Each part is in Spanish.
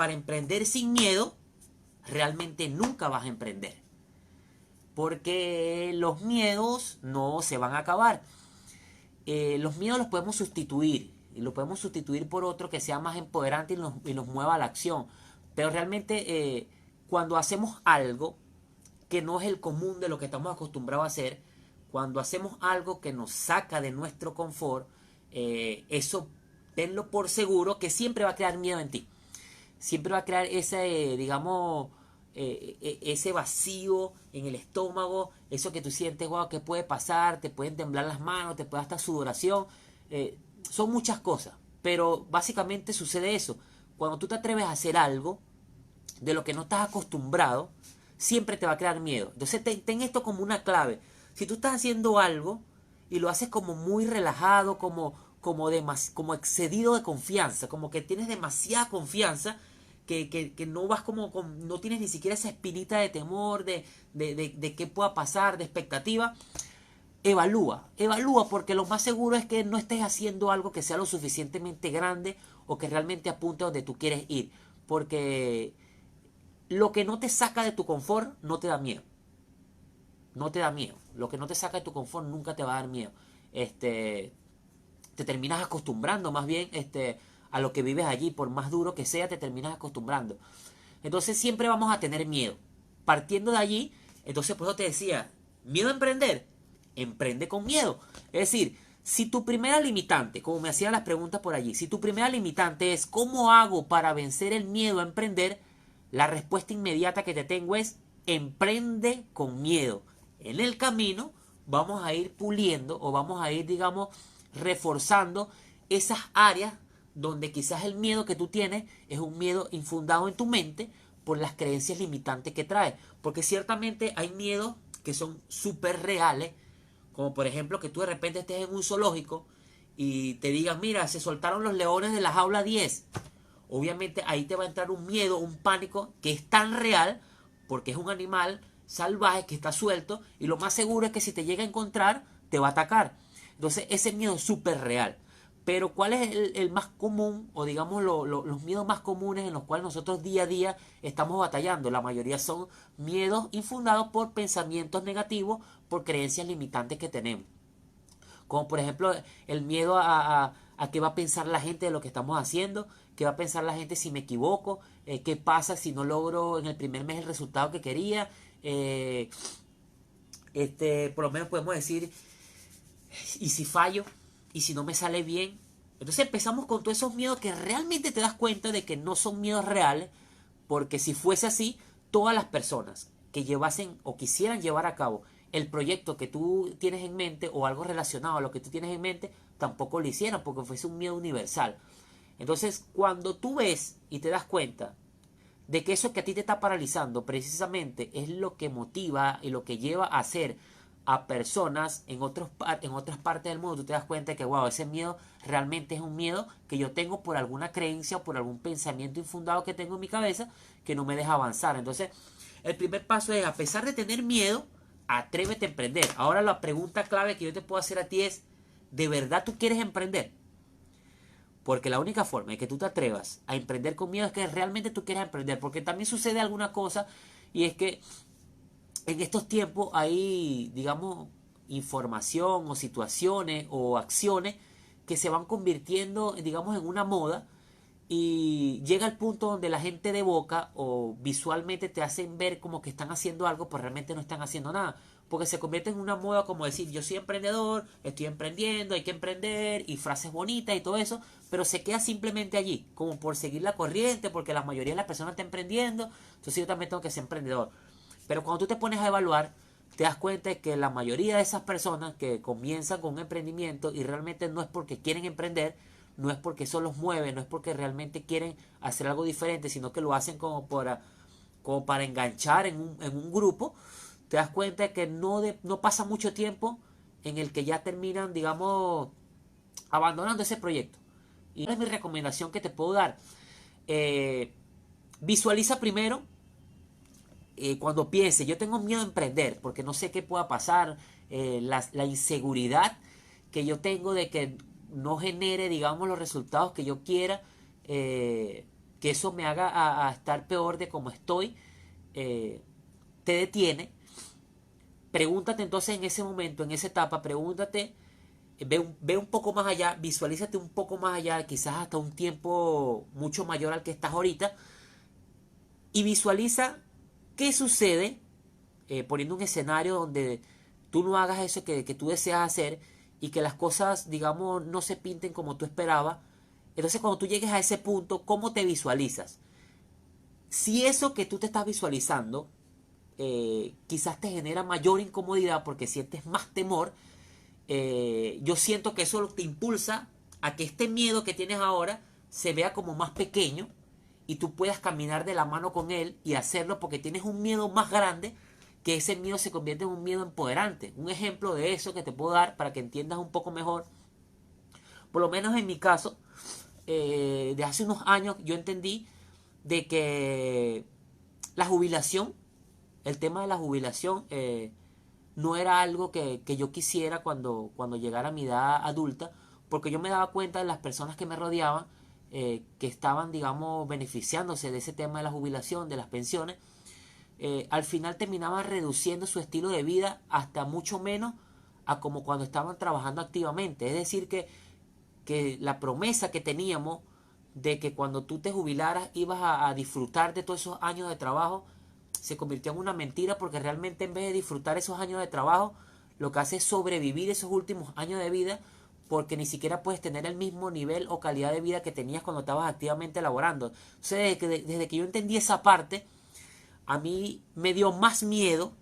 para emprender sin miedo, realmente nunca vas a emprender. Porque los miedos no se van a acabar. Los miedos los podemos sustituir. Y los podemos sustituir por otro que sea más empoderante y nos mueva a la acción. Pero realmente cuando hacemos algo que no es el común de lo que estamos acostumbrados a hacer, cuando hacemos algo que nos saca de nuestro confort, eso tenlo por seguro que siempre va a crear miedo en ti. Siempre va a crear ese, digamos, ese vacío en el estómago, eso que tú sientes, wow, ¿qué puede pasar? Te pueden temblar las manos, te puede hasta sudoración. Son muchas cosas, pero básicamente sucede eso. Cuando tú te atreves a hacer algo de lo que no estás acostumbrado, siempre te va a crear miedo. Entonces ten esto como una clave. Si tú estás haciendo algo y lo haces como muy relajado, como excedido de confianza, como que tienes demasiada confianza, que no vas no tienes ni siquiera esa espinita de temor, de qué pueda pasar, de expectativa, evalúa porque lo más seguro es que no estés haciendo algo que sea lo suficientemente grande o que realmente apunte a donde tú quieres ir, porque lo que no te saca de tu confort no te da miedo. No te da miedo. Lo que no te saca de tu confort nunca te va a dar miedo. Te terminas acostumbrando más bien a lo que vives allí. Por más duro que sea, te terminas acostumbrando. Entonces siempre vamos a tener miedo. Partiendo de allí, entonces por eso te decía, miedo a emprender. Emprende con miedo. Es decir, si tu primera limitante, como me hacían las preguntas por allí, si tu primera limitante es ¿cómo hago para vencer el miedo a emprender? La respuesta inmediata que te tengo es emprende con miedo. En el camino vamos a ir puliendo o vamos a ir, digamos, reforzando esas áreas donde quizás el miedo que tú tienes es un miedo infundado en tu mente por las creencias limitantes que trae. Porque ciertamente hay miedos que son súper reales, como por ejemplo que tú de repente estés en un zoológico y te digan, mira, se soltaron los leones de la jaula 10. Obviamente ahí te va a entrar un miedo, un pánico que es tan real porque es un animal salvaje que está suelto y lo más seguro es que si te llega a encontrar te va a atacar. Entonces ese miedo es súper real. Pero ¿cuál es el más común o digamos los miedos más comunes en los cuales nosotros día a día estamos batallando? La mayoría son miedos infundados por pensamientos negativos, por creencias limitantes que tenemos. Como por ejemplo el miedo a qué va a pensar la gente de lo que estamos haciendo, qué va a pensar la gente si me equivoco, qué pasa si no logro en el primer mes el resultado que quería. Por lo menos podemos decir, ¿y si fallo? ¿Y si no me sale bien? Entonces empezamos con todos esos miedos que realmente te das cuenta de que no son miedos reales, porque si fuese así, todas las personas que llevasen o quisieran llevar a cabo el proyecto que tú tienes en mente o algo relacionado a lo que tú tienes en mente, tampoco lo hicieran porque fuese un miedo universal. Entonces, cuando tú ves y te das cuenta de que eso que a ti te está paralizando precisamente es lo que motiva y lo que lleva a hacer a personas en otras partes del mundo, tú te das cuenta de que, wow, ese miedo realmente es un miedo que yo tengo por alguna creencia o por algún pensamiento infundado que tengo en mi cabeza que no me deja avanzar. Entonces, el primer paso es, a pesar de tener miedo, atrévete a emprender. Ahora la pregunta clave que yo te puedo hacer a ti es, ¿de verdad tú quieres emprender? Porque la única forma de que tú te atrevas a emprender con miedo es que realmente tú quieras emprender. Porque también sucede alguna cosa y es que en estos tiempos hay, digamos, información o situaciones o acciones que se van convirtiendo, digamos, en una moda y llega el punto donde la gente de boca o visualmente te hacen ver como que están haciendo algo, pero realmente no están haciendo nada. Porque se convierte en una moda como decir, yo soy emprendedor, estoy emprendiendo, hay que emprender, y frases bonitas y todo eso, pero se queda simplemente allí, como por seguir la corriente, porque la mayoría de las personas están emprendiendo, entonces yo también tengo que ser emprendedor. Pero cuando tú te pones a evaluar, te das cuenta de que la mayoría de esas personas que comienzan con un emprendimiento y realmente no es porque quieren emprender, no es porque eso los mueve, no es porque realmente quieren hacer algo diferente, sino que lo hacen como para enganchar en un grupo, te das cuenta de que no pasa mucho tiempo en el que ya terminan, digamos, abandonando ese proyecto. Y esa es mi recomendación que te puedo dar. Visualiza primero cuando piense, yo tengo miedo a emprender porque no sé qué pueda pasar, la inseguridad que yo tengo de que no genere, digamos, los resultados que yo quiera. que eso me haga a estar peor de como estoy, te detiene. Pregúntate entonces en ese momento, en esa etapa, pregúntate, ve un poco más allá, visualízate un poco más allá, quizás hasta un tiempo mucho mayor al que estás ahorita, y visualiza qué sucede, poniendo un escenario donde tú no hagas eso que tú deseas hacer y que las cosas, digamos, no se pinten como tú esperabas. Entonces, cuando tú llegues a ese punto, ¿cómo te visualizas? Si eso que tú te estás visualizando quizás te genera mayor incomodidad porque sientes más temor, yo siento que eso te impulsa a que este miedo que tienes ahora se vea como más pequeño y tú puedas caminar de la mano con él y hacerlo porque tienes un miedo más grande, que ese miedo se convierte en un miedo empoderante. Un ejemplo de eso que te puedo dar para que entiendas un poco mejor, por lo menos en mi caso, de hace unos años yo entendí de que la jubilación, el tema de la jubilación, no era algo que yo quisiera cuando llegara a mi edad adulta, porque yo me daba cuenta de las personas que me rodeaban, que estaban, digamos, beneficiándose de ese tema de la jubilación, de las pensiones, al final terminaban reduciendo su estilo de vida hasta mucho menos a como cuando estaban trabajando activamente. Es decir, que la promesa que teníamos de que cuando tú te jubilaras ibas a disfrutar de todos esos años de trabajo, se convirtió en una mentira, porque realmente en vez de disfrutar esos años de trabajo, lo que hace es sobrevivir esos últimos años de vida, porque ni siquiera puedes tener el mismo nivel o calidad de vida que tenías cuando estabas activamente laborando. Entonces, desde que yo entendí esa parte, a mí me dio más miedo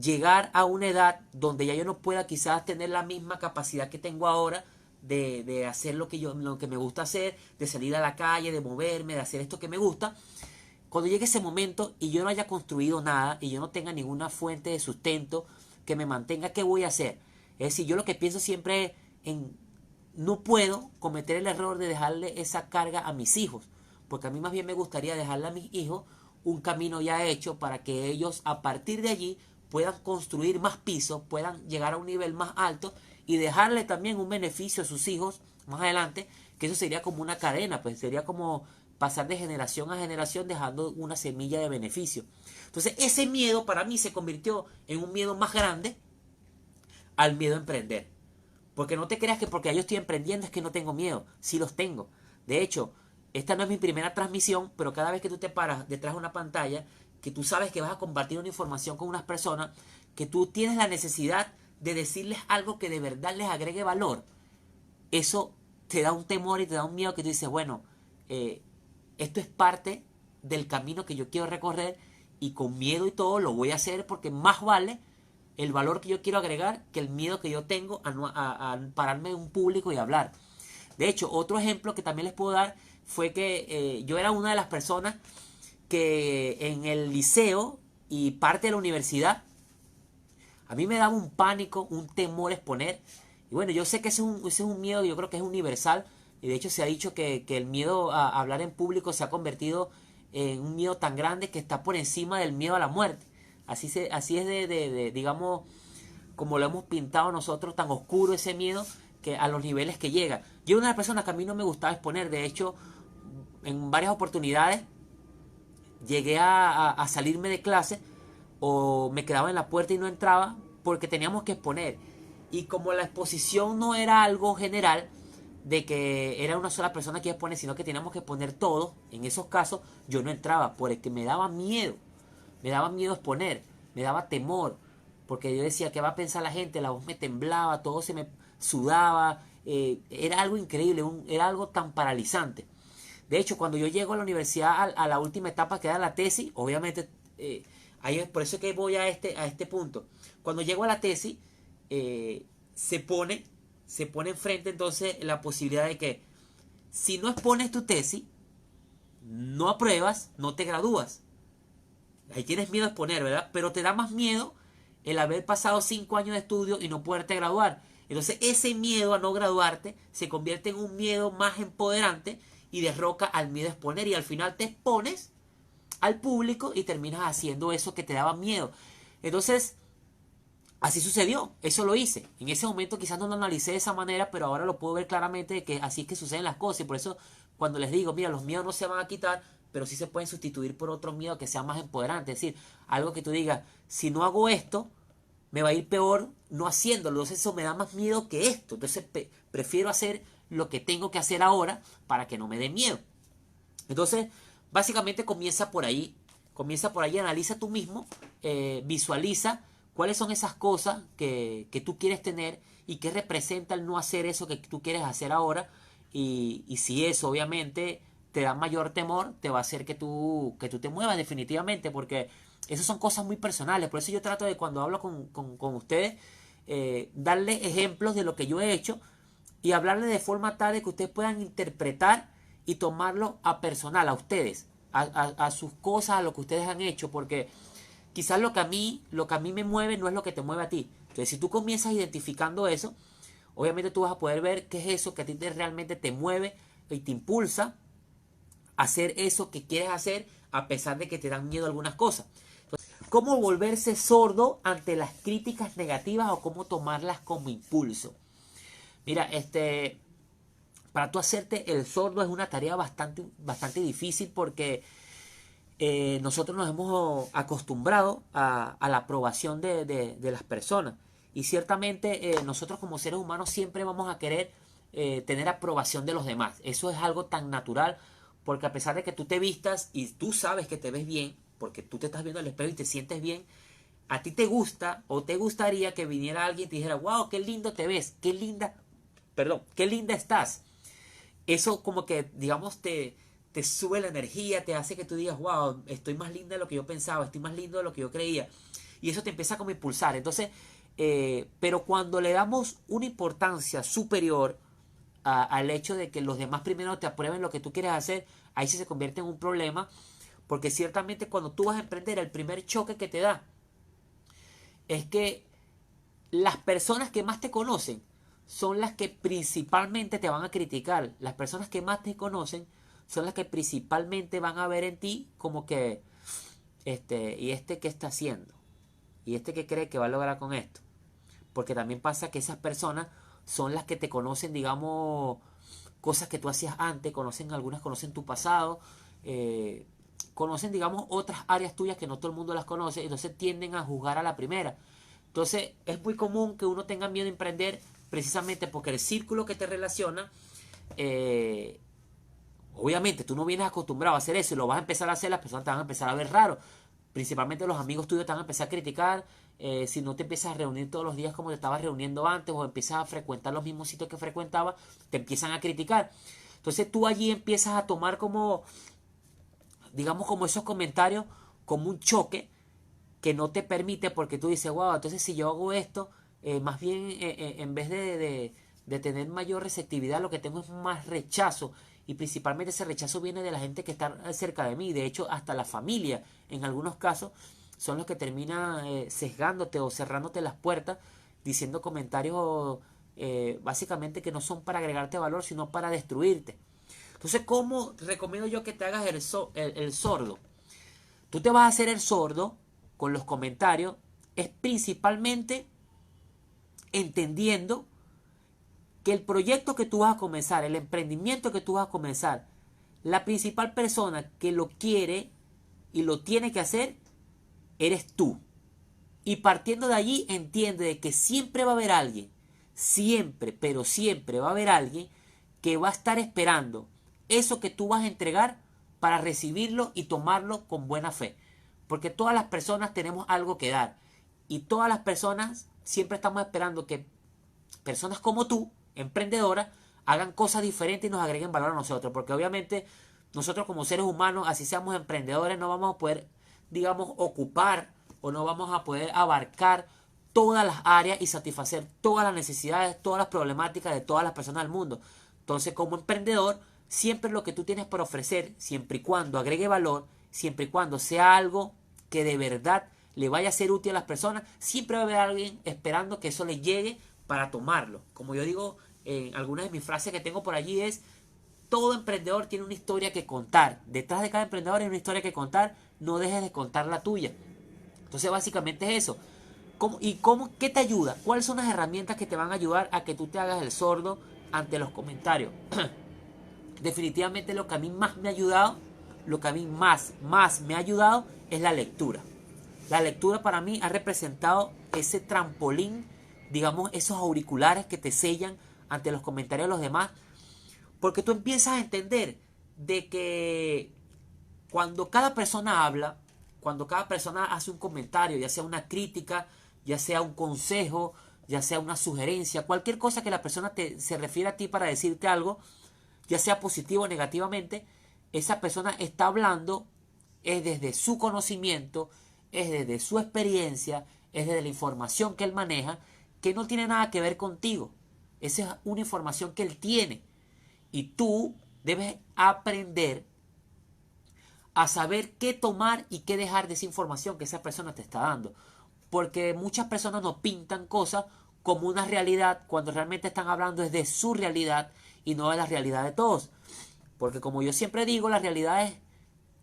llegar a una edad donde ya yo no pueda quizás tener la misma capacidad que tengo ahora de hacer lo que me gusta hacer, de salir a la calle, de moverme, de hacer esto que me gusta. Cuando llegue ese momento y yo no haya construido nada y yo no tenga ninguna fuente de sustento que me mantenga, ¿qué voy a hacer? Es decir, yo lo que pienso siempre es en no puedo cometer el error de dejarle esa carga a mis hijos, porque a mí más bien me gustaría dejarle a mis hijos un camino ya hecho para que ellos a partir de allí puedan construir más pisos, puedan llegar a un nivel más alto y dejarle también un beneficio a sus hijos más adelante, que eso sería como una cadena, pues sería como pasar de generación a generación dejando una semilla de beneficio. Entonces ese miedo para mí se convirtió en un miedo más grande al miedo a emprender. Porque no te creas que porque yo estoy emprendiendo es que no tengo miedo. Sí los tengo. De hecho, esta no es mi primera transmisión, pero cada vez que tú te paras detrás de una pantalla, que tú sabes que vas a compartir una información con unas personas, que tú tienes la necesidad de decirles algo que de verdad les agregue valor, eso te da un temor y te da un miedo que tú dices, bueno, esto es parte del camino que yo quiero recorrer y con miedo y todo lo voy a hacer, porque más vale el valor que yo quiero agregar que el miedo que yo tengo a pararme en un público y hablar. De hecho, otro ejemplo que también les puedo dar fue que yo era una de las personas que en el liceo y parte de la universidad a mí me daba un pánico, un temor exponer. Y bueno, yo sé que ese es un miedo, yo creo que es universal. Y de hecho se ha dicho que el miedo a hablar en público se ha convertido en un miedo tan grande que está por encima del miedo a la muerte. Así es digamos, como lo hemos pintado nosotros, tan oscuro ese miedo, que a los niveles que llega. Yo era una de las personas que a mí no me gustaba exponer. De hecho, en varias oportunidades llegué a salirme de clase o me quedaba en la puerta y no entraba porque teníamos que exponer. Y como la exposición no era algo general, de que era una sola persona que iba a exponer, sino que teníamos que exponer todos, en esos casos yo no entraba porque me daba miedo. Me daba miedo exponer, me daba temor, porque yo decía, ¿qué va a pensar la gente? La voz me temblaba, todo se me sudaba, era algo increíble, era algo tan paralizante. De hecho, cuando yo llego a la universidad, a la última etapa que era la tesis, obviamente, ahí es por eso que voy a este punto. Cuando llego a la tesis, se pone enfrente entonces la posibilidad de que si no expones tu tesis, no apruebas, no te gradúas. Ahí tienes miedo a exponer, ¿verdad? Pero te da más miedo el haber pasado 5 años de estudio y no poderte graduar. Entonces ese miedo a no graduarte se convierte en un miedo más empoderante y derroca al miedo a exponer. Y al final te expones al público y terminas haciendo eso que te daba miedo. Entonces, así sucedió, eso lo hice. En ese momento quizás no lo analicé de esa manera, pero ahora lo puedo ver claramente de que así es que suceden las cosas. Y por eso cuando les digo, mira, los miedos no se van a quitar, pero sí se pueden sustituir por otro miedo que sea más empoderante. Es decir, algo que tú digas, si no hago esto, me va a ir peor no haciéndolo. Entonces eso me da más miedo que esto. Entonces prefiero hacer lo que tengo que hacer ahora para que no me dé miedo. Entonces, básicamente comienza por ahí, analiza tú mismo, visualiza cuáles son esas cosas que tú quieres tener y qué representa el no hacer eso que tú quieres hacer ahora. Y si eso obviamente te da mayor temor, te va a hacer que tú te muevas definitivamente, porque esas son cosas muy personales. Por eso yo trato de, cuando hablo con ustedes, darles ejemplos de lo que yo he hecho y hablarles de forma tal de que ustedes puedan interpretar y tomarlo a personal, a ustedes, a sus cosas, a lo que ustedes han hecho, porque quizás lo que a mí me mueve no es lo que te mueve a ti. Entonces, si tú comienzas identificando eso, obviamente tú vas a poder ver qué es eso que a ti realmente te mueve y te impulsa a hacer eso que quieres hacer, a pesar de que te dan miedo algunas cosas. Entonces, ¿cómo volverse sordo ante las críticas negativas o cómo tomarlas como impulso? Mira, para tú hacerte el sordo es una tarea bastante difícil, porque nosotros nos hemos acostumbrado a la aprobación de las personas. Y ciertamente nosotros como seres humanos siempre vamos a querer tener aprobación de los demás. Eso es algo tan natural, porque a pesar de que tú te vistas y tú sabes que te ves bien, porque tú te estás viendo al espejo y te sientes bien, a ti te gusta o te gustaría que viniera alguien y te dijera, wow, qué lindo te ves, qué linda estás. Eso como que, digamos, te sube la energía, te hace que tú digas, wow, estoy más linda de lo que yo pensaba, estoy más lindo de lo que yo creía. Y eso te empieza como a impulsar. Entonces, pero cuando le damos una importancia superior al hecho de que los demás primero te aprueben lo que tú quieres hacer, ahí sí se convierte en un problema, porque ciertamente cuando tú vas a emprender, el primer choque que te da es que las personas que más te conocen son las que principalmente te van a criticar. Las personas que más te conocen son las que principalmente van a ver en ti como que, ¿y este qué está haciendo? ¿Y este qué cree que va a lograr con esto? Porque también pasa que esas personas son las que te conocen, digamos, cosas que tú hacías antes, algunas conocen tu pasado, conocen, digamos, otras áreas tuyas que no todo el mundo las conoce, entonces tienden a juzgar a la primera. Entonces es muy común que uno tenga miedo de emprender, precisamente porque el círculo que te relaciona, obviamente tú no vienes acostumbrado a hacer eso y lo vas a empezar a hacer, las personas te van a empezar a ver raro. Principalmente los amigos tuyos te van a empezar a criticar. Si no te empiezas a reunir todos los días como te estabas reuniendo antes, o empiezas a frecuentar los mismos sitios que frecuentabas, te empiezan a criticar. Entonces tú allí empiezas a tomar como, digamos, como esos comentarios como un choque que no te permite, porque tú dices, wow, entonces si yo hago esto, más bien en vez de tener mayor receptividad, lo que tengo es más rechazo. Y principalmente ese rechazo viene de la gente que está cerca de mí. De hecho, hasta la familia, en algunos casos, son los que terminan sesgándote o cerrándote las puertas, diciendo comentarios básicamente que no son para agregarte valor, sino para destruirte. Entonces, ¿cómo recomiendo yo que te hagas el sordo? Tú te vas a hacer el sordo con los comentarios, es principalmente entendiendo que el proyecto que tú vas a comenzar, el emprendimiento que tú vas a comenzar, la principal persona que lo quiere y lo tiene que hacer, eres tú. Y partiendo de allí, entiende de que siempre va a haber alguien, siempre, pero siempre va a haber alguien que va a estar esperando eso que tú vas a entregar para recibirlo y tomarlo con buena fe. Porque todas las personas tenemos algo que dar. Y todas las personas siempre estamos esperando que personas como tú, emprendedoras, hagan cosas diferentes y nos agreguen valor a nosotros. Porque obviamente nosotros como seres humanos, así seamos emprendedores, no vamos a poder, digamos, ocupar o no vamos a poder abarcar todas las áreas y satisfacer todas las necesidades, todas las problemáticas de todas las personas del mundo. Entonces, como emprendedor, siempre lo que tú tienes por ofrecer, siempre y cuando agregue valor, siempre y cuando sea algo que de verdad le vaya a ser útil a las personas, siempre va a haber alguien esperando que eso le llegue para tomarlo. Como yo digo, en algunas de mis frases que tengo por allí es, todo emprendedor tiene una historia que contar. Detrás de cada emprendedor hay una historia que contar, no dejes de contar la tuya. Entonces básicamente es eso. ¿Qué te ayuda? ¿Cuáles son las herramientas que te van a ayudar a que tú te hagas el sordo ante los comentarios? definitivamente lo que a mí más me ha ayudado, lo que a mí más me ha ayudado es la lectura. La lectura para mí ha representado ese trampolín, digamos, esos auriculares que te sellan ante los comentarios de los demás, porque tú empiezas a entender de que cuando cada persona habla, cuando cada persona hace un comentario, ya sea una crítica, ya sea un consejo, ya sea una sugerencia, cualquier cosa que la persona se refiera a ti para decirte algo, ya sea positivo o negativamente, esa persona está hablando es desde su conocimiento, es desde su experiencia, es desde la información que él maneja, que no tiene nada que ver contigo. Esa es una información que él tiene. Y tú debes aprender a saber qué tomar y qué dejar de esa información que esa persona te está dando. Porque muchas personas nos pintan cosas como una realidad cuando realmente están hablando desde su realidad y no de la realidad de todos. Porque como yo siempre digo,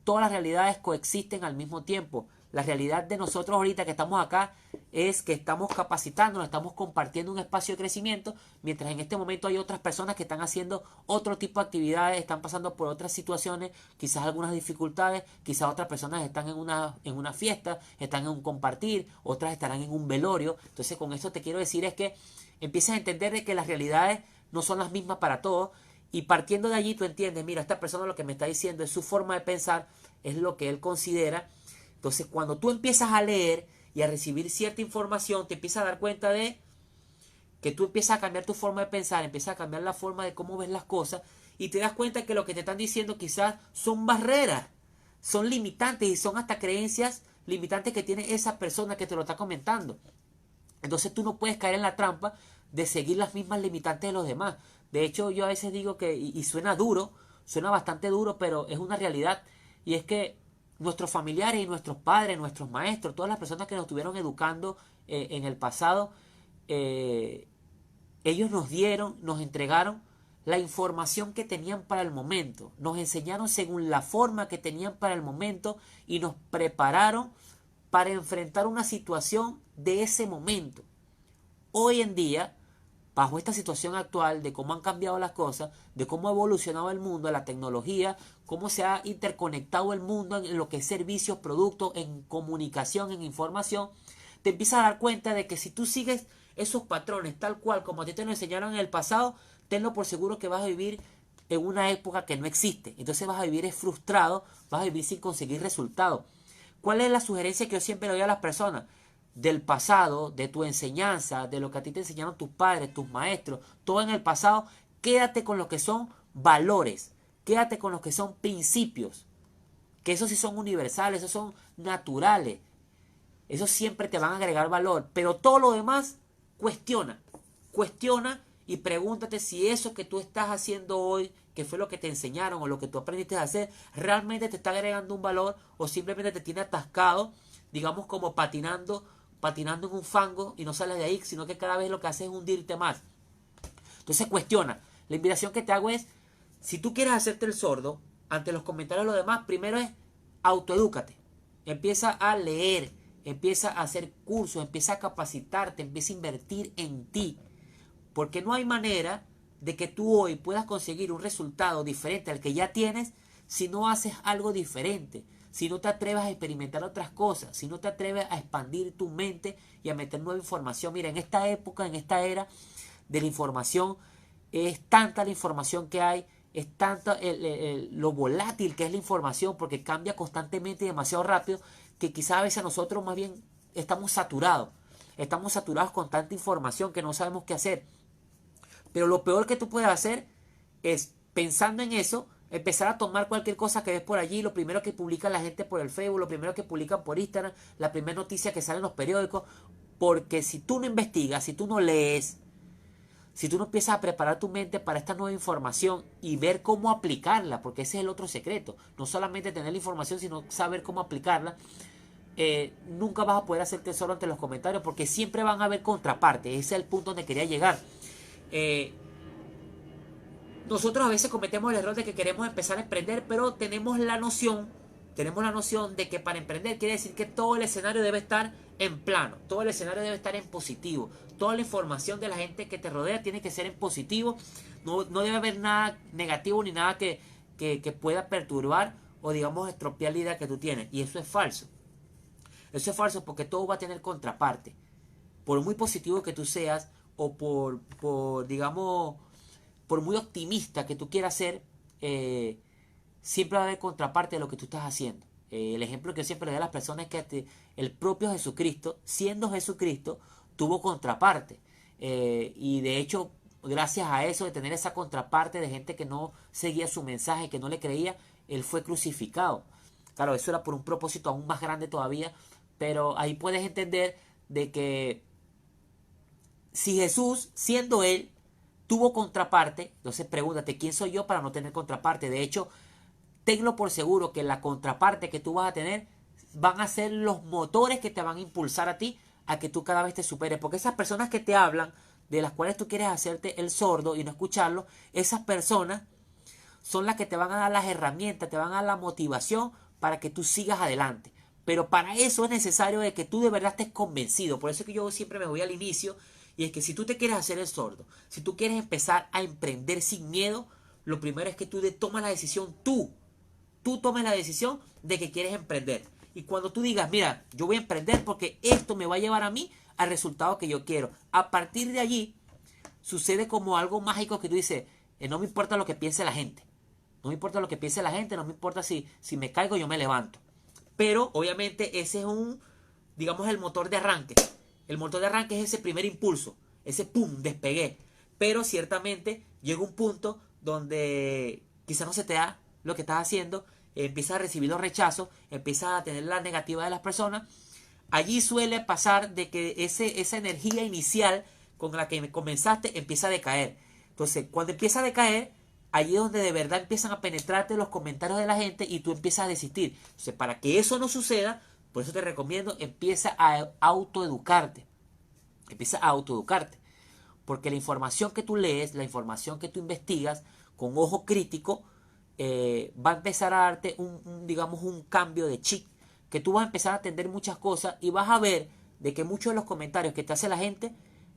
todas las realidades coexisten al mismo tiempo. La realidad de nosotros ahorita que estamos acá es que estamos capacitándonos, estamos compartiendo un espacio de crecimiento, mientras en este momento hay otras personas que están haciendo otro tipo de actividades, están pasando por otras situaciones, quizás algunas dificultades, quizás otras personas están en una fiesta, están en un compartir, otras estarán en un velorio. Entonces con esto te quiero decir es que empieces a entender de que las realidades no son las mismas para todos, y partiendo de allí tú entiendes, mira, esta persona lo que me está diciendo es su forma de pensar, es lo que él considera. Entonces, cuando tú empiezas a leer y a recibir cierta información, te empiezas a dar cuenta de que tú empiezas a cambiar tu forma de pensar, empiezas a cambiar la forma de cómo ves las cosas y te das cuenta que lo que te están diciendo quizás son barreras, son limitantes y son hasta creencias limitantes que tiene esa persona que te lo está comentando. Entonces tú no puedes caer en la trampa de seguir las mismas limitantes de los demás. De hecho, yo a veces digo que, y suena duro, suena bastante duro, pero es una realidad, y es que nuestros familiares y nuestros padres, nuestros maestros, todas las personas que nos estuvieron educando en el pasado, ellos nos entregaron la información que tenían para el momento, nos enseñaron según la forma que tenían para el momento y nos prepararon para enfrentar una situación de ese momento. Hoy en día, bajo esta situación actual de cómo han cambiado las cosas, de cómo ha evolucionado el mundo, la tecnología, cómo se ha interconectado el mundo en lo que es servicios, productos, en comunicación, en información, te empiezas a dar cuenta de que si tú sigues esos patrones tal cual como a ti te lo enseñaron en el pasado, tenlo por seguro que vas a vivir en una época que no existe. Entonces vas a vivir frustrado, vas a vivir sin conseguir resultados. ¿Cuál es la sugerencia que yo siempre le doy a las personas? Del pasado, de tu enseñanza, de lo que a ti te enseñaron tus padres, tus maestros, todo en el pasado, quédate con lo que son valores, quédate con lo que son principios, que esos sí son universales, esos son naturales, esos siempre te van a agregar valor, pero todo lo demás, cuestiona y pregúntate si eso que tú estás haciendo hoy, que fue lo que te enseñaron o lo que tú aprendiste a hacer, realmente te está agregando un valor o simplemente te tiene atascado, digamos como patinando en un fango y no sales de ahí, sino que cada vez lo que haces es hundirte más. Entonces cuestiona. La invitación que te hago es, si tú quieres hacerte el sordo ante los comentarios de los demás, primero es autoedúcate. Empieza a leer, empieza a hacer cursos, empieza a capacitarte, empieza a invertir en ti. Porque no hay manera de que tú hoy puedas conseguir un resultado diferente al que ya tienes si no haces algo diferente, si no te atreves a experimentar otras cosas, si no te atreves a expandir tu mente y a meter nueva información. Mira, en esta época, en esta era de la información, es tanta la información que hay, es tanta lo volátil que es la información, porque cambia constantemente y demasiado rápido, que quizás a veces nosotros más bien estamos saturados con tanta información que no sabemos qué hacer. Pero lo peor que tú puedes hacer es, pensando en eso, empezar a tomar cualquier cosa que ves por allí, lo primero que publica la gente por el Facebook, lo primero que publican por Instagram, la primera noticia que sale en los periódicos, porque si tú no investigas, si tú no lees, si tú no empiezas a preparar tu mente para esta nueva información y ver cómo aplicarla, porque ese es el otro secreto, no solamente tener la información, sino saber cómo aplicarla, nunca vas a poder hacer tesoro ante los comentarios, porque siempre van a haber contrapartes. Ese es el punto donde quería llegar. Nosotros a veces cometemos el error de que queremos empezar a emprender, pero tenemos la noción tenemos la noción de que para emprender quiere decir que todo el escenario debe estar en plano, todo el escenario debe estar en positivo, toda la información de la gente que te rodea tiene que ser en positivo, no debe haber nada negativo ni nada que pueda perturbar o digamos estropear la idea que tú tienes. Y eso es falso. Eso es falso porque todo va a tener contraparte. Por muy positivo que tú seas o digamos, por muy optimista que tú quieras ser, siempre va a haber contraparte de lo que tú estás haciendo. El ejemplo que yo siempre le doy a las personas es que el propio Jesucristo, siendo Jesucristo, tuvo contraparte. Y de hecho, gracias a eso, de tener esa contraparte de gente que no seguía su mensaje, que no le creía, él fue crucificado. Claro, eso era por un propósito aún más grande todavía, pero ahí puedes entender de que si Jesús, siendo él, tuvo contraparte, entonces pregúntate, ¿quién soy yo para no tener contraparte? De hecho, tenlo por seguro que la contraparte que tú vas a tener van a ser los motores que te van a impulsar a ti a que tú cada vez te superes. Porque esas personas que te hablan, de las cuales tú quieres hacerte el sordo y no escucharlo, esas personas son las que te van a dar las herramientas, te van a dar la motivación para que tú sigas adelante. Pero para eso es necesario de que tú de verdad estés convencido. Por eso es que yo siempre me voy al inicio. Y es que si tú te quieres hacer el sordo, si tú quieres empezar a emprender sin miedo, lo primero es que tú tomas la decisión tú. Tú tomes la decisión de que quieres emprender. Y cuando tú digas, mira, yo voy a emprender porque esto me va a llevar a mí al resultado que yo quiero. A partir de allí, sucede como algo mágico que tú dices, no me importa lo que piense la gente. No me importa lo que piense la gente, no me importa si me caigo, yo me levanto. Pero, obviamente, ese es digamos, el motor de arranque. El motor de arranque es ese primer impulso, ese pum, despegué. Pero, ciertamente, llega un punto donde quizás no se te da lo que estás haciendo, empiezas a recibir los rechazos, empiezas a tener la negativa de las personas. Allí suele pasar de que esa energía inicial con la que comenzaste empieza a decaer. Entonces, cuando empieza a decaer, allí es donde de verdad empiezan a penetrarte los comentarios de la gente y tú empiezas a desistir. Entonces, para que eso no suceda, por eso te recomiendo, empieza a autoeducarte. Empieza a autoeducarte. Porque la información que tú lees, la información que tú investigas con ojo crítico, va a empezar a darte digamos, un cambio de chip, que tú vas a empezar a entender muchas cosas y vas a ver de que muchos de los comentarios que te hace la gente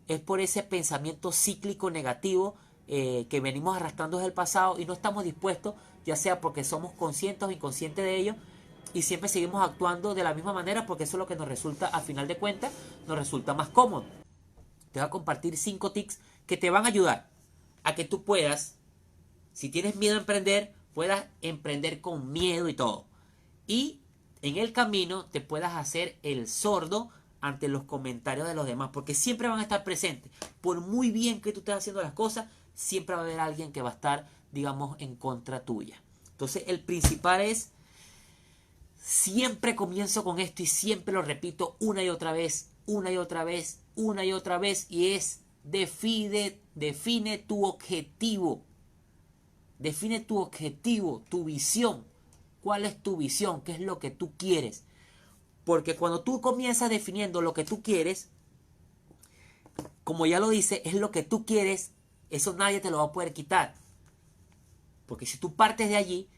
es por ese pensamiento cíclico negativo que venimos arrastrando desde el pasado y no estamos dispuestos, ya sea porque somos conscientes o inconscientes de ello, y siempre seguimos actuando de la misma manera porque eso es lo que nos resulta, a final de cuentas, nos resulta más cómodo. Te voy a compartir 5 tips que te van a ayudar a que tú puedas, si tienes miedo a emprender, puedas emprender con miedo y todo. Y en el camino te puedas hacer el sordo ante los comentarios de los demás, porque siempre van a estar presentes. Por muy bien que tú estés haciendo las cosas, siempre va a haber alguien que va a estar, digamos, en contra tuya. Entonces, el principal es, siempre comienzo con esto y siempre lo repito una y otra vez, una y otra vez, una y otra vez, y es, define tu objetivo. Define tu objetivo, tu visión. ¿Cuál es tu visión? ¿Qué es lo que tú quieres? Porque cuando tú comienzas definiendo lo que tú quieres, como ya lo dice, es lo que tú quieres, eso nadie te lo va a poder quitar. Porque si tú partes de allí,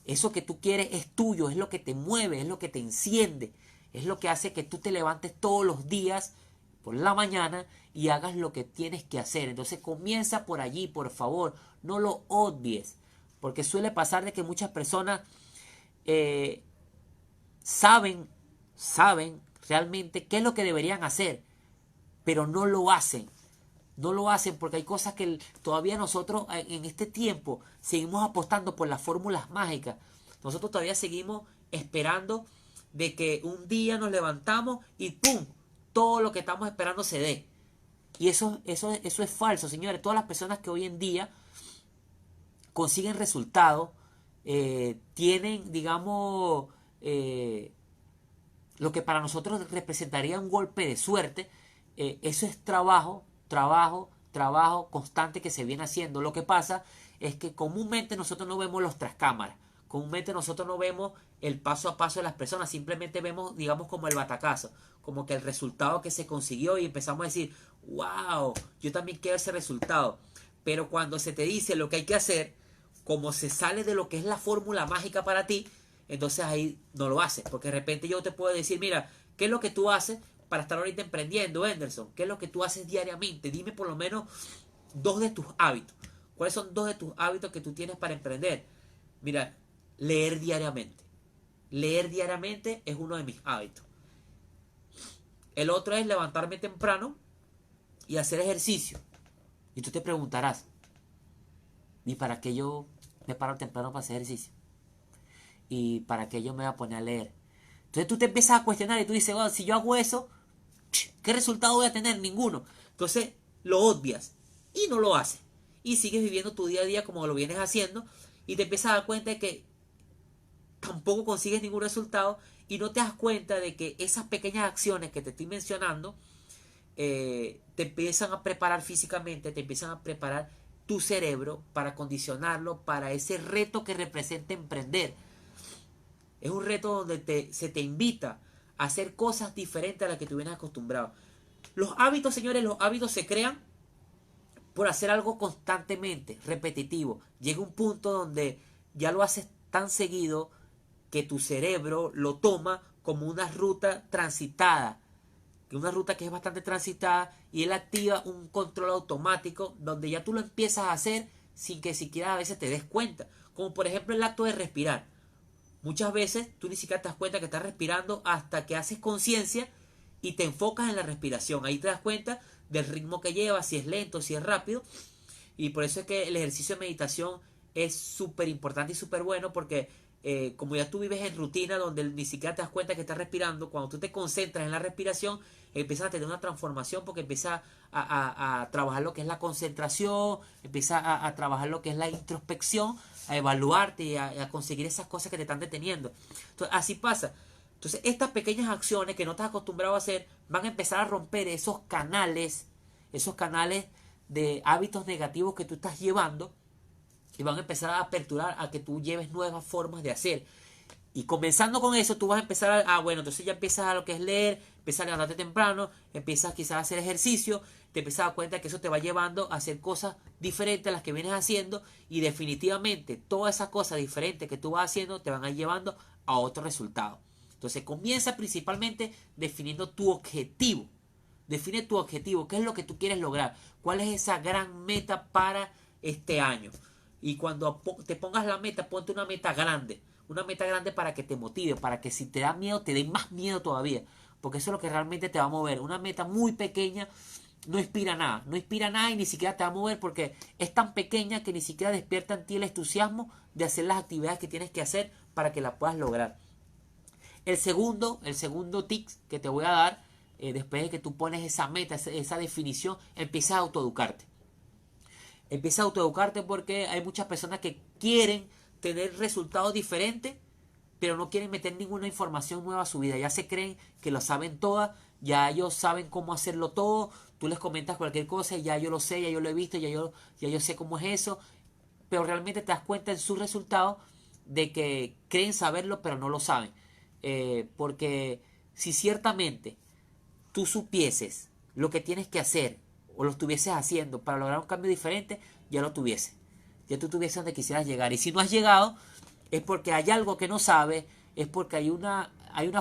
eso que tú quieres es tuyo, es lo que te mueve, es lo que te enciende, es lo que hace que tú te levantes todos los días por la mañana y hagas lo que tienes que hacer. Entonces comienza por allí, por favor, no lo obvies, porque suele pasar de que muchas personas saben realmente qué es lo que deberían hacer, pero no lo hacen. No lo hacen porque hay cosas que todavía nosotros en este tiempo seguimos apostando por las fórmulas mágicas. Nosotros todavía seguimos esperando de que un día nos levantamos y ¡pum! Todo lo que estamos esperando se dé. Y eso es falso, señores. Todas las personas que hoy en día consiguen resultados, tienen, digamos, lo que para nosotros representaría un golpe de suerte. Eso es trabajo constante que se viene haciendo. Lo que pasa es que comúnmente nosotros no vemos los tras cámaras. Comúnmente nosotros no vemos el paso a paso de las personas. Simplemente vemos, digamos, como el batacazo. Como que el resultado que se consiguió y empezamos a decir, wow, yo también quiero ese resultado. Pero cuando se te dice lo que hay que hacer, como se sale de lo que es la fórmula mágica para ti, entonces ahí no lo haces. Porque de repente yo te puedo decir, mira, ¿qué es lo que tú haces para estar ahorita emprendiendo, Anderson? ¿Qué es lo que tú haces diariamente? Dime por lo menos 2 de tus hábitos. ¿Cuáles son 2 de tus hábitos que tú tienes para emprender? Mira, leer diariamente. Leer diariamente es uno de mis hábitos. El otro es levantarme temprano y hacer ejercicio. Y tú te preguntarás, ¿y para qué yo me paro temprano para hacer ejercicio? ¿Y para qué yo me voy a poner a leer? Entonces tú te empiezas a cuestionar y tú dices, bueno, si yo hago eso, ¿qué resultado voy a tener? Ninguno. Entonces lo obvias y no lo haces. Y sigues viviendo tu día a día como lo vienes haciendo y te empiezas a dar cuenta de que tampoco consigues ningún resultado y no te das cuenta de que esas pequeñas acciones que te estoy mencionando te empiezan a preparar físicamente, te empiezan a preparar tu cerebro para condicionarlo para ese reto que representa emprender. Es un reto donde se te invita a hacer cosas diferentes a las que tú vienes acostumbrado. Los hábitos, señores, los hábitos se crean por hacer algo constantemente, repetitivo. Llega un punto donde ya lo haces tan seguido que tu cerebro lo toma como una ruta transitada, una ruta que es bastante transitada, y él activa un control automático donde ya tú lo empiezas a hacer sin que siquiera a veces te des cuenta, como por ejemplo el acto de respirar. Muchas veces tú ni siquiera te das cuenta que estás respirando hasta que haces conciencia y te enfocas en la respiración. Ahí te das cuenta del ritmo que lleva, si es lento, si es rápido. Y por eso es que el ejercicio de meditación es súper importante y súper bueno, porque como ya tú vives en rutina donde ni siquiera te das cuenta que estás respirando, cuando tú te concentras en la respiración, empiezas a tener una transformación porque empiezas a trabajar lo que es la concentración, empiezas a trabajar lo que es la introspección, a evaluarte y a conseguir esas cosas que te están deteniendo. Entonces, así pasa. Entonces, estas pequeñas acciones que no estás acostumbrado a hacer van a empezar a romper esos canales de hábitos negativos que tú estás llevando, y van a empezar a aperturar a que tú lleves nuevas formas de hacer. Y comenzando con eso, tú vas a empezar bueno, entonces ya empiezas a lo que es leer, empiezas a levantarte temprano, empiezas quizás a hacer ejercicio, te empiezas a dar cuenta que eso te va llevando a hacer cosas diferentes a las que vienes haciendo, y definitivamente todas esas cosas diferentes que tú vas haciendo te van a ir llevando a otro resultado. Entonces comienza principalmente definiendo tu objetivo. Define tu objetivo, qué es lo que tú quieres lograr, cuál es esa gran meta para este año. Y cuando te pongas la meta, ponte una meta grande. Una meta grande para que te motive, para que si te da miedo, te dé más miedo todavía. Porque eso es lo que realmente te va a mover. Una meta muy pequeña no inspira nada. No inspira nada y ni siquiera te va a mover porque es tan pequeña que ni siquiera despierta en ti el entusiasmo de hacer las actividades que tienes que hacer para que la puedas lograr. El segundo tip que te voy a dar, después de que tú pones esa meta, esa definición, empieza a autoeducarte. Empieza a autoeducarte porque hay muchas personas que quieren tener resultados diferentes, pero no quieren meter ninguna información nueva a su vida. Ya se creen que lo saben todas, ya ellos saben cómo hacerlo todo. Tú les comentas cualquier cosa y ya yo lo sé, ya yo lo he visto, ya yo sé cómo es eso. Pero realmente te das cuenta en sus resultados de que creen saberlo, pero no lo saben. Porque si ciertamente tú supieses lo que tienes que hacer o lo estuvieses haciendo para lograr un cambio diferente, ya lo tuvieses. Ya tú tuvieses donde quisieras llegar. Y si no has llegado, es porque hay algo que no sabes, es porque hay una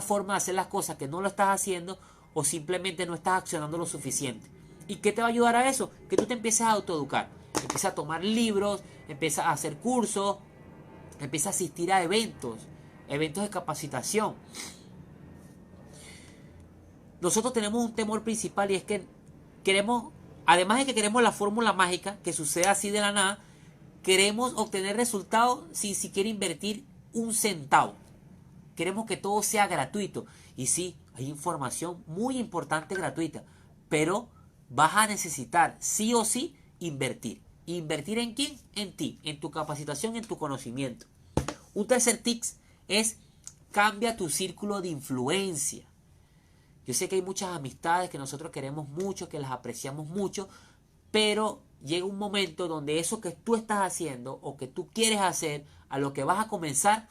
forma de hacer las cosas que no lo estás haciendo, o simplemente no estás accionando lo suficiente. ¿Y qué te va a ayudar a eso? Que tú te empieces a autoeducar. Empiezas a tomar libros, empiezas a hacer cursos, empiezas a asistir a eventos de capacitación. Nosotros tenemos un temor principal, y es que queremos, además de que queremos la fórmula mágica, que suceda así de la nada, queremos obtener resultados sin siquiera invertir un centavo. Queremos que todo sea gratuito. Y sí, hay información muy importante gratuita, pero vas a necesitar sí o sí invertir. ¿Invertir en quién? En ti, en tu capacitación, en tu conocimiento. Un tercer tip es: cambia tu círculo de influencia. Yo sé que hay muchas amistades que nosotros queremos mucho, que las apreciamos mucho, pero llega un momento donde eso que tú estás haciendo o que tú quieres hacer, a lo que vas a comenzar,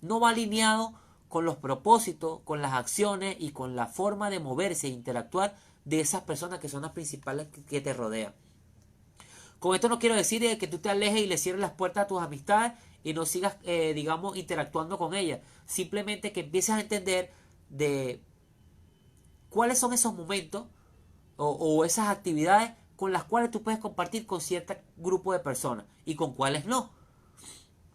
no va alineado con los propósitos, con las acciones y con la forma de moverse e interactuar de esas personas que son las principales que te rodean. Con esto no quiero decir que tú te alejes y le cierres las puertas a tus amistades y no sigas, digamos, interactuando con ella. Simplemente que empieces a entender de cuáles son esos momentos o esas actividades con las cuales tú puedes compartir con cierto grupo de personas y con cuáles no.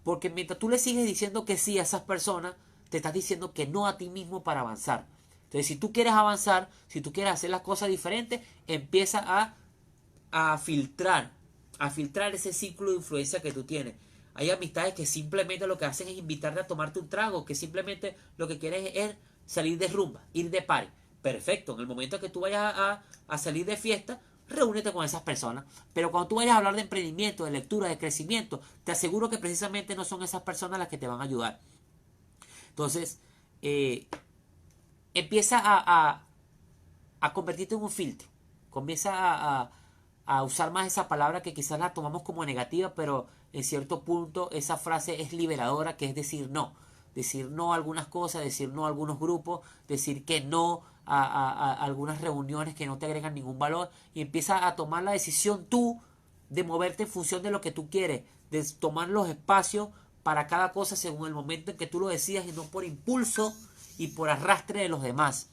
Porque mientras tú le sigues diciendo que sí a esas personas, te estás diciendo que no a ti mismo para avanzar. Entonces, si tú quieres avanzar, si tú quieres hacer las cosas diferentes, empieza a filtrar, ese círculo de influencia que tú tienes. Hay amistades que simplemente lo que hacen es invitarte a tomarte un trago, que simplemente lo que quieres es salir de rumba, ir de party. Perfecto, en el momento que tú vayas a salir de fiesta, reúnete con esas personas. Pero cuando tú vayas a hablar de emprendimiento, de lectura, de crecimiento, te aseguro que precisamente no son esas personas las que te van a ayudar. Entonces, empieza a convertirte en un filtro. Comienza a usar más esa palabra que quizás la tomamos como negativa, pero en cierto punto esa frase es liberadora, que es decir no. Decir no a algunas cosas, decir no a algunos grupos, decir que no a algunas reuniones que no te agregan ningún valor, y empieza a tomar la decisión tú de moverte en función de lo que tú quieres, de tomar los espacios para cada cosa según el momento en que tú lo decidas y no por impulso y por arrastre de los demás.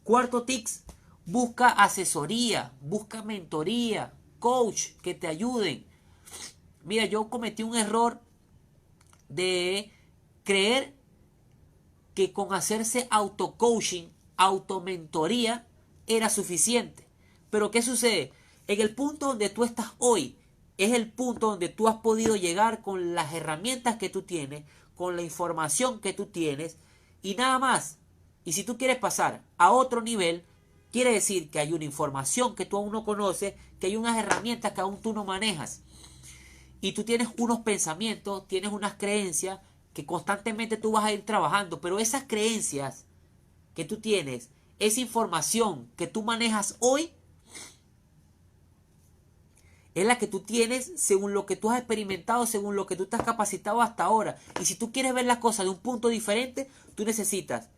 Cuarto tips, busca asesoría, busca mentoría, coach que te ayuden. Mira, yo cometí un error de creer que con hacerse auto-coaching, auto-mentoría, era suficiente. Pero ¿qué sucede? En el punto donde tú estás hoy, es el punto donde tú has podido llegar con las herramientas que tú tienes, con la información que tú tienes y nada más. Y si tú quieres pasar a otro nivel, quiere decir que hay una información que tú aún no conoces, que hay unas herramientas que aún tú no manejas. Y tú tienes unos pensamientos, tienes unas creencias que constantemente tú vas a ir trabajando, pero esas creencias que tú tienes, esa información que tú manejas hoy, es la que tú tienes según lo que tú has experimentado, según lo que tú estás capacitado hasta ahora. Y si tú quieres ver las cosas de un punto diferente, tú necesitas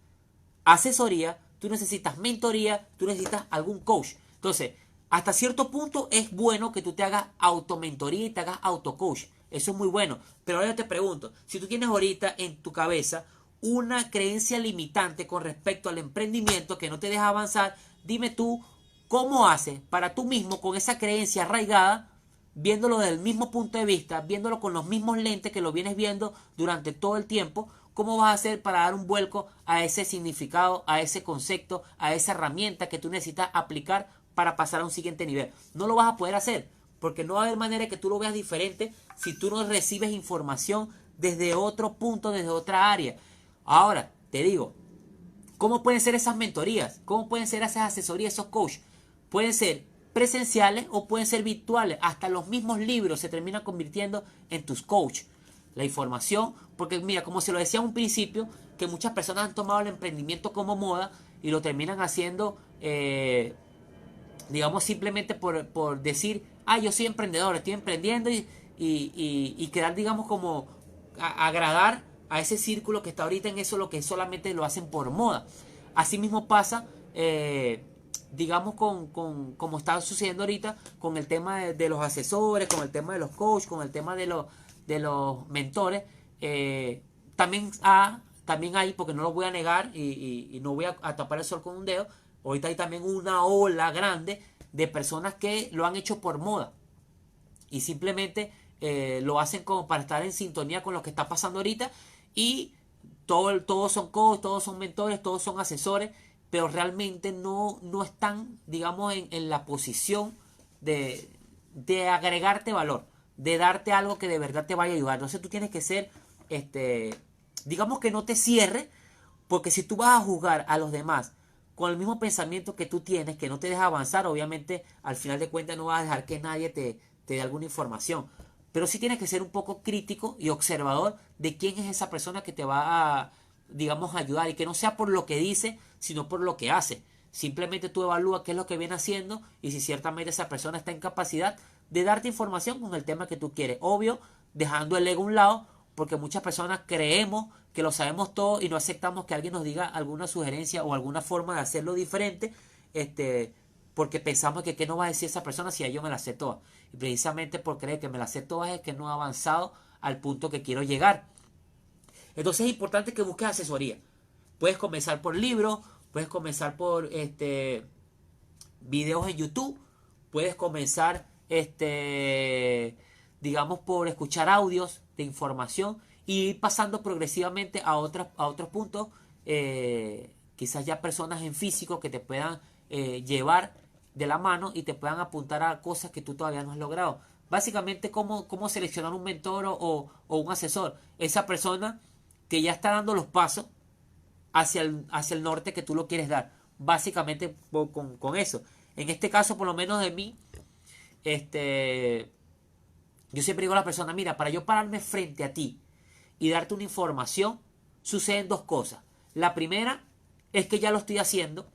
asesoría, tú necesitas mentoría, tú necesitas algún coach. Entonces, hasta cierto punto es bueno que tú te hagas automentoría y te hagas autocoach. Eso es muy bueno. Pero ahora yo te pregunto, si tú tienes ahorita en tu cabeza una creencia limitante con respecto al emprendimiento que no te deja avanzar, dime tú cómo haces para tú mismo con esa creencia arraigada, viéndolo desde el mismo punto de vista, viéndolo con los mismos lentes que lo vienes viendo durante todo el tiempo. ¿Cómo vas a hacer para dar un vuelco a ese significado, a ese concepto, a esa herramienta que tú necesitas aplicar para pasar a un siguiente nivel? No lo vas a poder hacer, porque no va a haber manera que tú lo veas diferente si tú no recibes información desde otro punto, desde otra área. Ahora, te digo, ¿cómo pueden ser esas mentorías? ¿Cómo pueden ser esas asesorías, esos coaches? Pueden ser presenciales o pueden ser virtuales. Hasta los mismos libros se terminan convirtiendo en tus coaches. La información, porque mira, como se lo decía en un principio, que muchas personas han tomado el emprendimiento como moda y lo terminan haciendo, digamos, simplemente por decir, yo soy emprendedor, estoy emprendiendo y quedar, digamos, como agradar a ese círculo que está ahorita en eso, lo que solamente lo hacen por moda. Así mismo pasa, digamos, como está sucediendo ahorita con el tema de los asesores, con el tema de los coaches, con el tema de los mentores. También hay, porque no lo voy a negar y no voy a tapar el sol con un dedo, ahorita hay también una ola grande de personas que lo han hecho por moda y simplemente lo hacen como para estar en sintonía con lo que está pasando ahorita, y todos son coaches, todos son mentores, todos son asesores, pero realmente no están, digamos, en la posición de agregarte valor, de darte algo que de verdad te vaya a ayudar. Entonces tú tienes que ser, digamos, que no te cierres, porque si tú vas a juzgar a los demás con el mismo pensamiento que tú tienes, que no te deja avanzar, obviamente al final de cuentas no vas a dejar que nadie te dé alguna información. Pero sí tienes que ser un poco crítico y observador de quién es esa persona que te va a, digamos, ayudar, y que no sea por lo que dice, sino por lo que hace. Simplemente tú evalúa qué es lo que viene haciendo y si ciertamente esa persona está en capacidad de darte información con el tema que tú quieres. Obvio, dejando el ego a un lado, porque muchas personas creemos que lo sabemos todo y no aceptamos que alguien nos diga alguna sugerencia o alguna forma de hacerlo diferente, porque pensamos que qué nos va a decir esa persona si yo me la sé todas. Y precisamente por creer que me la sé todas es que no ha avanzado al punto que quiero llegar. Entonces es importante que busques asesoría. Puedes comenzar por libros, puedes comenzar por videos en YouTube, puedes comenzar digamos por escuchar audios de información y ir pasando progresivamente a otros puntos, quizás ya personas en físico que te puedan llevar de la mano y te puedan apuntar a cosas que tú todavía no has logrado. Básicamente, cómo seleccionar un mentor o un asesor. Esa persona que ya está dando los pasos hacia el norte que tú lo quieres dar. Básicamente con eso. En este caso, por lo menos de mí, yo siempre digo a la persona, mira, para yo pararme frente a ti y darte una información, suceden dos cosas. La primera es que ya lo estoy haciendo,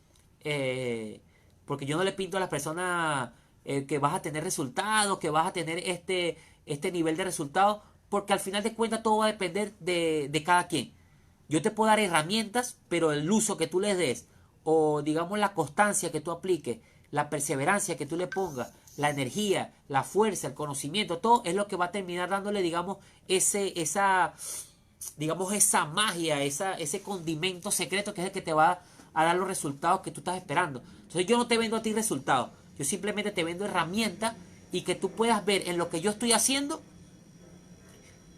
porque yo no le pinto a las personas que vas a tener resultados, que vas a tener este nivel de resultados, porque al final de cuentas todo va a depender de cada quien. Yo te puedo dar herramientas, pero el uso que tú les des, o digamos la constancia que tú apliques, la perseverancia que tú le pongas, la energía, la fuerza, el conocimiento, todo es lo que va a terminar dándole, digamos, esa magia, ese condimento secreto que es el que te va a dar los resultados que tú estás esperando. Entonces yo no te vendo a ti resultados, yo simplemente te vendo herramientas y que tú puedas ver en lo que yo estoy haciendo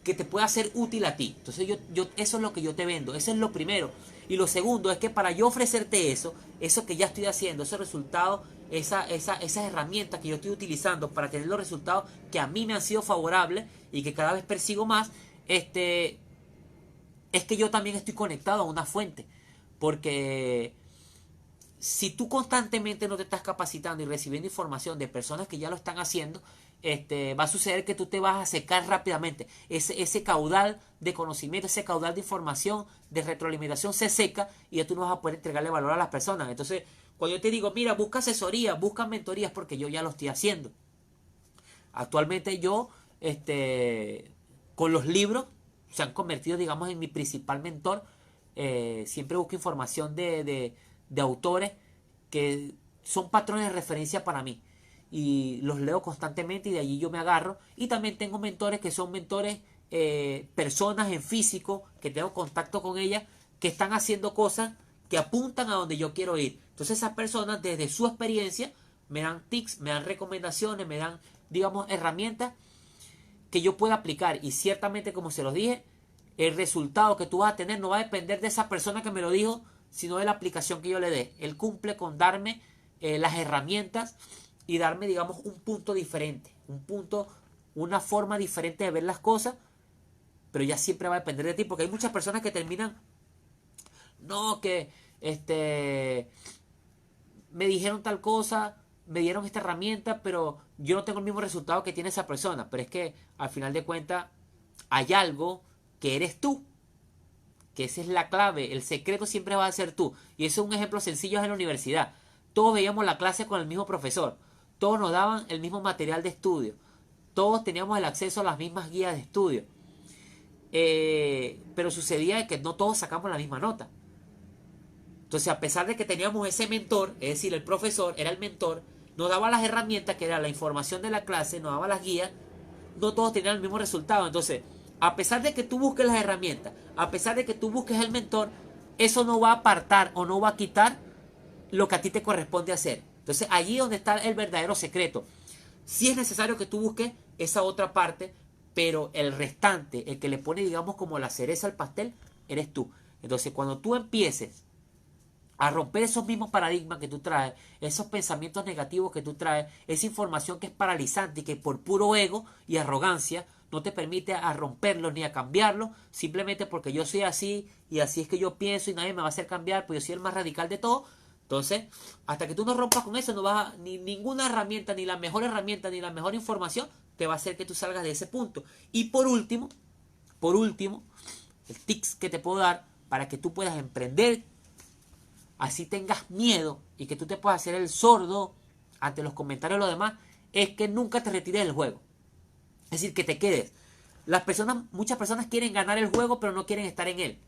que te pueda ser útil a ti. Entonces eso es lo que yo te vendo, eso es lo primero. Y lo segundo es que para yo ofrecerte eso que ya estoy haciendo, esos resultados, esas herramientas que yo estoy utilizando para tener los resultados que a mí me han sido favorables y que cada vez persigo más, es que yo también estoy conectado a una fuente. Porque si tú constantemente no te estás capacitando y recibiendo información de personas que ya lo están haciendo, va a suceder que tú te vas a secar rápidamente. Ese caudal de conocimiento, ese caudal de información, de retroalimentación se seca y ya tú no vas a poder entregarle valor a las personas. Entonces, cuando yo te digo, mira, busca asesoría, busca mentorías, porque yo ya lo estoy haciendo. Actualmente yo, con los libros, se han convertido, digamos, en mi principal mentor. Siempre busco información de autores que son patrones de referencia para mí. Y los leo constantemente y de allí yo me agarro. Y también tengo mentores que son mentores, personas en físico, que tengo contacto con ellas, que están haciendo cosas que apuntan a donde yo quiero ir. Entonces esas personas desde su experiencia me dan tips, me dan recomendaciones, me dan, digamos, herramientas que yo pueda aplicar. Y ciertamente, como se los dije, el resultado que tú vas a tener no va a depender de esa persona que me lo dijo, sino de la aplicación que yo le dé. Él cumple con darme las herramientas y darme, digamos, un punto diferente, una forma diferente de ver las cosas, pero ya siempre va a depender de ti, porque hay muchas personas que terminan, no, que me dijeron tal cosa, me dieron esta herramienta, pero yo no tengo el mismo resultado que tiene esa persona. Pero es que al final de cuentas hay algo que eres tú, que esa es la clave, el secreto siempre va a ser tú. Y eso es un ejemplo sencillo en la universidad. Todos veíamos la clase con el mismo profesor, todos nos daban el mismo material de estudio, todos teníamos el acceso a las mismas guías de estudio, pero sucedía que no todos sacamos la misma nota. Entonces, a pesar de que teníamos ese mentor, es decir, el profesor era el mentor, nos daba las herramientas, que era la información de la clase, nos daba las guías, no todos tenían el mismo resultado. Entonces, a pesar de que tú busques las herramientas, a pesar de que tú busques el mentor, eso no va a apartar o no va a quitar lo que a ti te corresponde hacer. Entonces, allí es donde está el verdadero secreto. Sí es necesario que tú busques esa otra parte, pero el restante, el que le pone, digamos, como la cereza al pastel, eres tú. Entonces, cuando tú empieces a romper esos mismos paradigmas que tú traes, esos pensamientos negativos que tú traes, esa información que es paralizante y que por puro ego y arrogancia no te permite a romperlo ni a cambiarlo, simplemente porque yo soy así y así es que yo pienso y nadie me va a hacer cambiar, pues yo soy el más radical de todo. Entonces, hasta que tú no rompas con eso, no vas ni ninguna herramienta, ni la mejor herramienta, ni la mejor información te va a hacer que tú salgas de ese punto. Y por último, el tips que te puedo dar para que tú puedas emprender, así tengas miedo y que tú te puedas hacer el sordo ante los comentarios de los demás, es que nunca te retires del juego. Es decir, que te quedes. Muchas personas quieren ganar el juego, pero no quieren estar en él.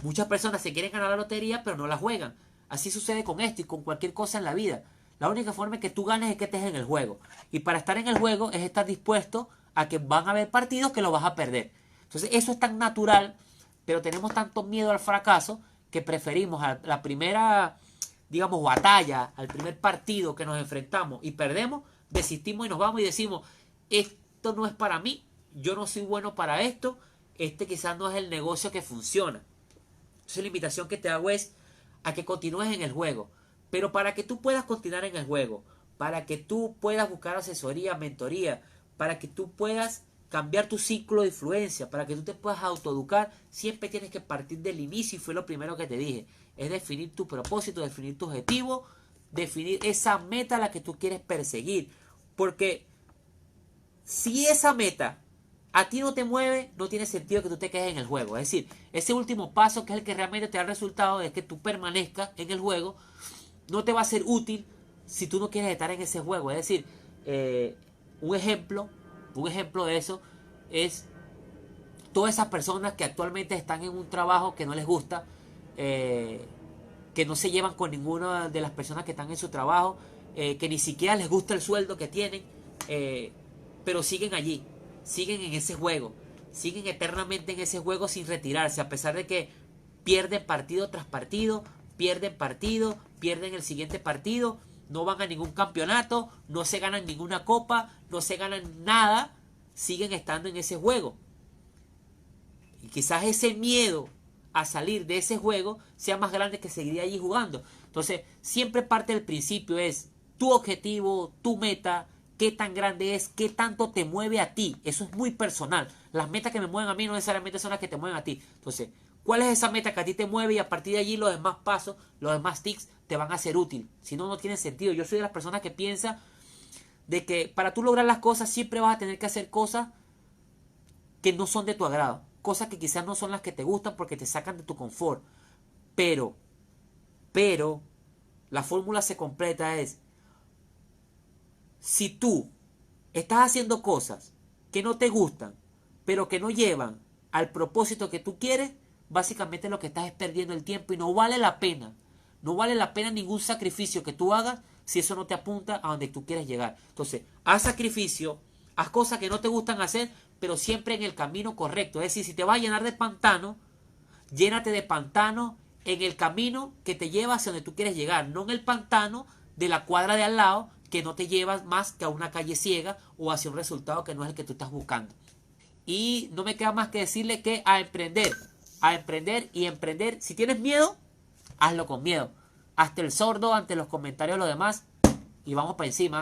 Muchas personas se quieren ganar la lotería, pero no la juegan. Así sucede con esto y con cualquier cosa en la vida. La única forma que tú ganes es que estés en el juego. Y para estar en el juego es estar dispuesto a que van a haber partidos que los vas a perder. Entonces eso es tan natural, pero tenemos tanto miedo al fracaso que preferimos a la primera, digamos, batalla, al primer partido que nos enfrentamos y perdemos, desistimos y nos vamos y decimos, esto no es para mí, yo no soy bueno para esto, este quizás no es el negocio que funciona. Entonces la invitación que te hago es a que continúes en el juego. Pero para que tú puedas continuar en el juego, para que tú puedas buscar asesoría, mentoría, para que tú puedas cambiar tu ciclo de influencia, para que tú te puedas autoeducar, siempre tienes que partir del inicio y fue lo primero que te dije. Es definir tu propósito, definir tu objetivo, definir esa meta a la que tú quieres perseguir. Porque si esa meta a ti no te mueve, no tiene sentido que tú te quedes en el juego. Es decir, ese último paso que es el que realmente te da el resultado de que tú permanezcas en el juego, no te va a ser útil si tú no quieres estar en ese juego. Es decir, un ejemplo de eso es todas esas personas que actualmente están en un trabajo que no les gusta, que no se llevan con ninguna de las personas que están en su trabajo, que ni siquiera les gusta el sueldo que tienen, pero siguen allí, siguen en ese juego, siguen eternamente en ese juego sin retirarse, a pesar de que pierden partido tras partido, pierden el siguiente partido, no van a ningún campeonato, no se ganan ninguna copa, no se ganan nada, siguen estando en ese juego. Y quizás ese miedo a salir de ese juego sea más grande que seguir allí jugando. Entonces, siempre parte del principio es tu objetivo, tu meta, qué tan grande es, qué tanto te mueve a ti. Eso es muy personal. Las metas que me mueven a mí no necesariamente son las que te mueven a ti. Entonces, ¿cuál es esa meta que a ti te mueve? Y a partir de allí los demás pasos, los demás tics te van a ser útil. Si no, no tiene sentido. Yo soy de las personas que piensa de que para tú lograr las cosas siempre vas a tener que hacer cosas que no son de tu agrado. Cosas que quizás no son las que te gustan porque te sacan de tu confort. Pero, la fórmula se completa es, si tú estás haciendo cosas que no te gustan, pero que no llevan al propósito que tú quieres, básicamente lo que estás es perdiendo el tiempo y no vale la pena. No vale la pena ningún sacrificio que tú hagas si eso no te apunta a donde tú quieres llegar. Entonces, haz sacrificio, haz cosas que no te gustan hacer, pero siempre en el camino correcto. Es decir, si te vas a llenar de pantano, llénate de pantano en el camino que te lleva hacia donde tú quieres llegar, no en el pantano de la cuadra de al lado que no te lleva más que a una calle ciega o hacia un resultado que no es el que tú estás buscando. Y no me queda más que decirle que a emprender y emprender. Si tienes miedo, hazlo con miedo. Hazte el sordo ante los comentarios de los demás y vamos para encima.